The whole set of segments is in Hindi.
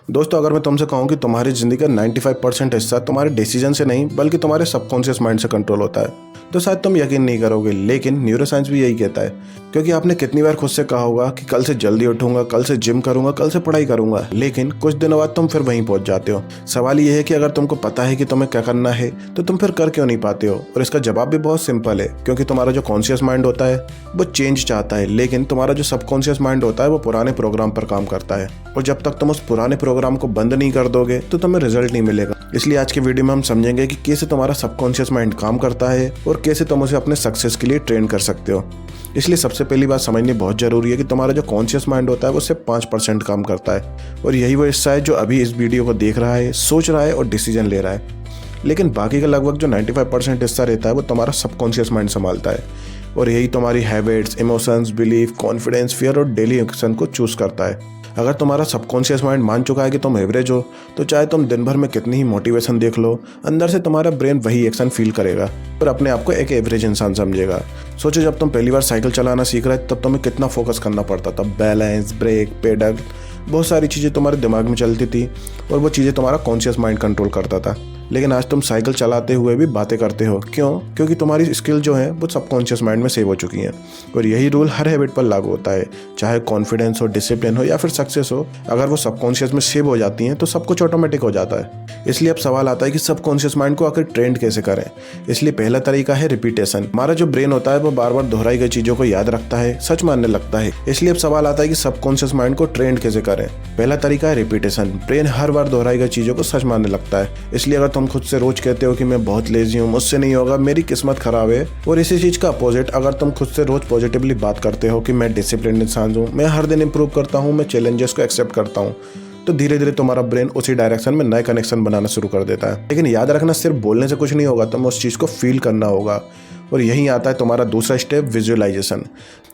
दोस्तों, अगर मैं तुमसे कहूँ कि तुम्हारी ज़िंदगी का 95% हिस्सा तुम्हारे डिसीजन से नहीं बल्कि तुम्हारे सबकॉन्शियस माइंड से कंट्रोल होता है, तो शायद तुम यकीन नहीं करोगे, लेकिन न्यूरोसाइंस भी यही कहता है। क्योंकि आपने कितनी बार खुद से कहा होगा कि कल से जल्दी उठूंगा, कल से जिम करूंगा, कल से पढ़ाई करूंगा, लेकिन कुछ दिनों बाद तुम फिर वहीं पहुंच जाते हो। सवाल ये है कि अगर तुमको पता है कि तुम्हें क्या करना है, तो तुम फिर कर क्यों नहीं पाते हो? और इसका जवाब भी बहुत सिंपल है, क्योंकि तुम्हारा जो कॉन्शियस माइंड होता है वो चेंज चाहता है, लेकिन तुम्हारा जो सबकॉन्शियस माइंड होता है वो पुराने प्रोग्राम पर काम करता है। और जब तक तुम उस पुराने प्रोग्राम को बंद नहीं कर दोगे तो तुम्हें रिजल्ट नहीं मिलेगा। इसलिए आज की वीडियो में हम समझेंगे कि कैसे तुम्हारा सबकॉन्शियस माइंड काम करता है और कैसे तुम उसे अपने सक्सेस के लिए ट्रेन कर सकते हो। इसलिए सबसे पहली बात समझनी बहुत जरूरी है कि तुम्हारा जो कॉन्शियस माइंड होता है वो सिर्फ 5% काम करता है, और यही वो हिस्सा है जो अभी इस वीडियो को देख रहा है, सोच रहा है और डिसीजन ले रहा है। लेकिन बाकी का लगभग जो 95% हिस्सा रहता है वो तुम्हारा सबकॉन्शियस माइंड संभालता है, और यही तुम्हारी habits, emotions, belief, confidence, fear और डेली एक्शन को चूज करता है। अगर तुम्हारा सबकॉन्शियस माइंड मान चुका है कि तुम एवरेज हो, तो चाहे तुम दिन भर में कितनी ही मोटिवेशन देख लो, अंदर से तुम्हारा ब्रेन वही एक्शन फील करेगा और अपने आप को एक एवरेज इंसान समझेगा। सोचो, जब तुम पहली बार साइकिल चलाना सीख रहे तब तुम्हें कितना फोकस करना पड़ता था। बैलेंस, ब्रेक, पेडल, बहुत सारी चीज़ें तुम्हारे दिमाग में चलती थी और वो चीज़ें तुम्हारा कॉन्शियस माइंड कंट्रोल करता था। लेकिन आज तुम साइकिल चलाते हुए भी बातें करते हो। क्यों? क्योंकि तुम्हारी स्किल जो है वो सबकॉन्शियस माइंड में सेव हो चुकी हैं। और यही रूल हर हैबिट पर लागू होता है, चाहे कॉन्फिडेंस हो, डिसिप्लिन हो या फिर सक्सेस हो। अगर वो सबकॉन्शियस में सेव हो जाती हैं तो सब कुछ ऑटोमेटिक हो जाता है। इसलिए अब सवाल आता है कि सबकॉन्शियस माइंड को आखिर ट्रेंड कैसे करें। इसलिए पहला तरीका है रिपीटेशन। हमारा जो ब्रेन होता है वो बार बार दोहराई गई चीज़ों को याद रखता है, सच मानने लगता है। इसलिए अब सवाल आता है कि सबकॉन्शियस माइंड को ट्रेंड कैसे करें। पहला तरीका है रिपीटेशन। ब्रेन हर बार दोहराई गई चीज़ों को सच मानने लगता है। इसलिए अगर तुम खुद से रोज कहते हो कि मैं बहुत लेजी हूँ, मुझसे नहीं होगा, मेरी किस्मत खराब है, और इसी चीज़ का अपोजिट अगर तुम खुद से रोज पॉजिटिवली बात करते हो कि मैं डिसिप्लिन इंसान हूँ, मैं हर दिन इंप्रूव करता हूँ, मैं चैलेंजेस को एक्सेप्ट करता हूँ, तो धीरे धीरे तुम्हारा ब्रेन उसी डायरेक्शन में नए कनेक्शन बनाना शुरू कर देता है। लेकिन याद रखना, सिर्फ बोलने से कुछ नहीं होगा, तुम्हें उस चीज़ को फील करना होगा। और यही आता है तुम्हारा दूसरा स्टेप, विजुअलाइजेशन।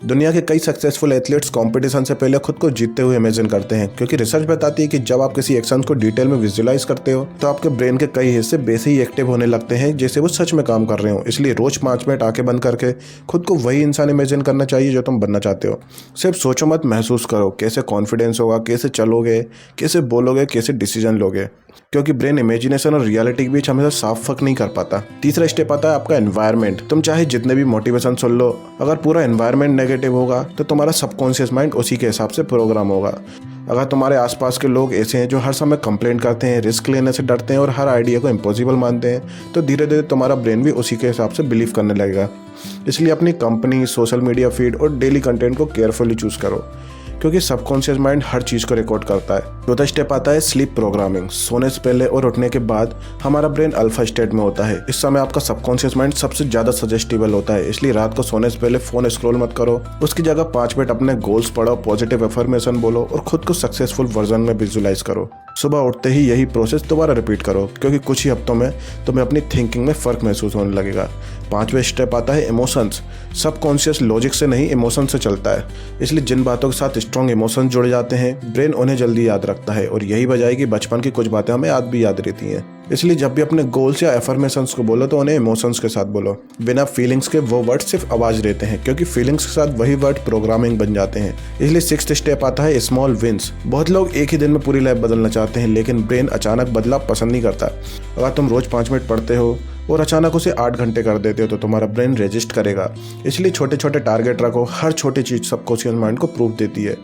दुनिया के कई सक्सेसफुल एथलीट्स कंपटीशन से पहले खुद को जीतते हुए इमेजिन करते हैं, क्योंकि रिसर्च बताती है कि जब आप किसी एक्शन को डिटेल में विजुअलाइज करते हो तो आपके ब्रेन के कई हिस्से वैसे ही एक्टिव होने लगते हैं जैसे वो सच में काम कर रहे हो। इसलिए रोज 5 मिनट आंखें बंद करके खुद को वही इंसान इमेजिन करना चाहिए जो तुम बनना चाहते हो। सिर्फ सोचो मत, महसूस करो कैसे कॉन्फिडेंस होगा, कैसे चलोगे, कैसे बोलोगे, कैसे डिसीजन लोगे, क्योंकि ब्रेन इमेजिनेशन और रियलिटी के बीच हमेशा साफ फर्क नहीं कर पाता। तीसरा स्टेप आता है आपका एनवायरनमेंट। तुम चाहे जितने भी मोटिवेशन सुन लो, अगर पूरा एनवायरनमेंट नेगेटिव होगा तो तुम्हारा सबकॉन्शियस माइंड उसी के हिसाब से प्रोग्राम होगा। अगर तुम्हारे आसपास के लोग ऐसे हैं जो हर समय कंप्लेन करते हैं, रिस्क लेने से डरते हैं और हर आइडिया को इम्पॉसिबल मानते हैं, तो धीरे धीरे तुम्हारा ब्रेन भी उसी के हिसाब से बिलीव करने लगेगा। इसलिए अपनी कंपनी, सोशल मीडिया फीड और डेली कंटेंट को केयरफुली चूज करो, क्योंकि सबकॉन्शियस माइंड हर चीज़ को रिकॉर्ड करता है। चौथा स्टेप आता है स्लीप प्रोग्रामिंग। सोने से पहले और उठने के बाद हमारा ब्रेन अल्फा स्टेट में होता है। इस समय आपका सबकॉन्शियस माइंड सबसे ज़्यादा सजेस्टिबल होता है। इसलिए रात को सोने से पहले फ़ोन स्क्रॉल मत करो, उसकी जगह 5 मिनट अपने गोल्स पढ़ो, पॉजिटिव एफर्मेशन बोलो और खुद को सक्सेसफुल वर्जन में विजुलाइज करो। सुबह उठते ही यही प्रोसेस दोबारा रिपीट करो, क्योंकि कुछ ही हफ्तों में तुम्हें अपनी थिंकिंग में फ़र्क महसूस होने लगेगा। 5वां स्टेप आता है इमोशंस। सबकॉन्शियस लॉजिक से नहीं, इमोशन से चलता है। इसलिए जिन बातों के साथ स्ट्रॉन्ग इमोशन जुड़ जाते हैं, ब्रेन उन्हें जल्दी याद रखता है, और यही वजह है कि बचपन की कुछ बातें हमें आज भी याद रहती हैं। इसलिए जब भी अपने गोल्स या एफर्मेशंस को बोलो तो उन्हें इमोशंस के साथ बोलो। बिना फीलिंग्स के वो वर्ड सिर्फ आवाज रहते हैं, क्योंकि फीलिंग्स के साथ वही वर्ड प्रोग्रामिंग बन जाते हैं। इसलिए 6th स्टेप आता है स्मॉल विंस। बहुत लोग एक ही दिन में पूरी लाइफ बदलना चाहते हैं, लेकिन ब्रेन अचानक बदलाव पसंद नहीं करता। अगर तुम रोज 5 मिनट पढ़ते हो और अचानक उसे 8 घंटे कर देते हो तो तुम्हारा ब्रेन रेजिस्ट करेगा। इसलिए छोटे छोटे टारगेट रखो। हर छोटी चीज सबकॉन्शियस माइंड को प्रूफ देती है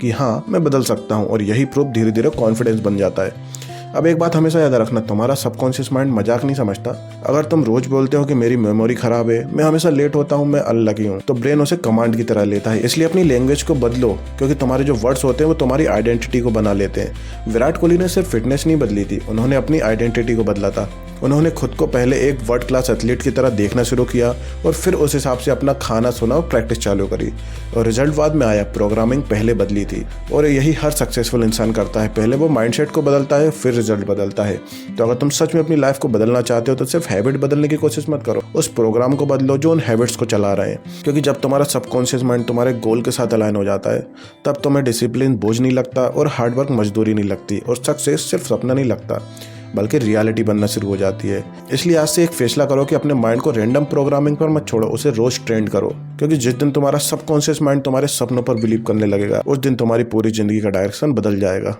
कि हाँ, मैं बदल सकता हूँ, और यही प्रूफ धीरे धीरे कॉन्फिडेंस बन जाता है। अब एक बात हमेशा याद रखना, तुम्हारा सबकॉन्शियस माइंड मजाक नहीं समझता। अगर तुम रोज बोलते हो कि मेरी मेमोरी खराब है, मैं हमेशा लेट होता हूँ, मैं अनलकी हूँ, तो ब्रेन उसे कमांड की तरह लेता है। इसलिए अपनी लैंग्वेज को बदलो, क्योंकि तुम्हारे जो वर्ड्स होते हैं वो तुम्हारी आइडेंटिटी को बना लेते हैं। विराट कोहली ने सिर्फ फिटनेस नहीं बदली थी, उन्होंने अपनी आइडेंटिटी को बदला था। उन्होंने खुद को पहले एक वर्ल्ड क्लास एथलीट की तरह देखना शुरू किया और फिर उस हिसाब से अपना खाना सोना और प्रैक्टिस चालू करी, और रिजल्ट बाद में आया। प्रोग्रामिंग पहले बदली थी, और यही हर सक्सेसफुल इंसान करता है। पहले वो माइंडसेट को बदलता है, फिर रिजल्ट बदलता है। तो अगर तुम सच में अपनी लाइफ को बदलना चाहते हो तो सिर्फ हैबिट बदलने की कोशिश मत करो, उस प्रोग्राम को बदलो जो उन हैबिट्स को चला रहे हैं। क्योंकि जब तुम्हारा सबकॉन्शियस माइंड तुम्हारे गोल के साथ अलाइन हो जाता है, तब तुम्हें डिसिप्लिन बोझ नहीं लगता और हार्डवर्क मजदूरी नहीं लगती, और सक्सेस सिर्फ सपना नहीं लगता बल्कि रियलिटी बनना शुरू हो जाती है। इसलिए आज से एक फैसला करो कि अपने माइंड को रैंडम प्रोग्रामिंग पर मत छोड़ो, उसे रोज ट्रेंड करो, क्योंकि जिस दिन तुम्हारा सबकॉन्शियस माइंड तुम्हारे सपनों पर बिलीव करने लगेगा, उस दिन तुम्हारी पूरी जिंदगी का डायरेक्शन बदल जाएगा।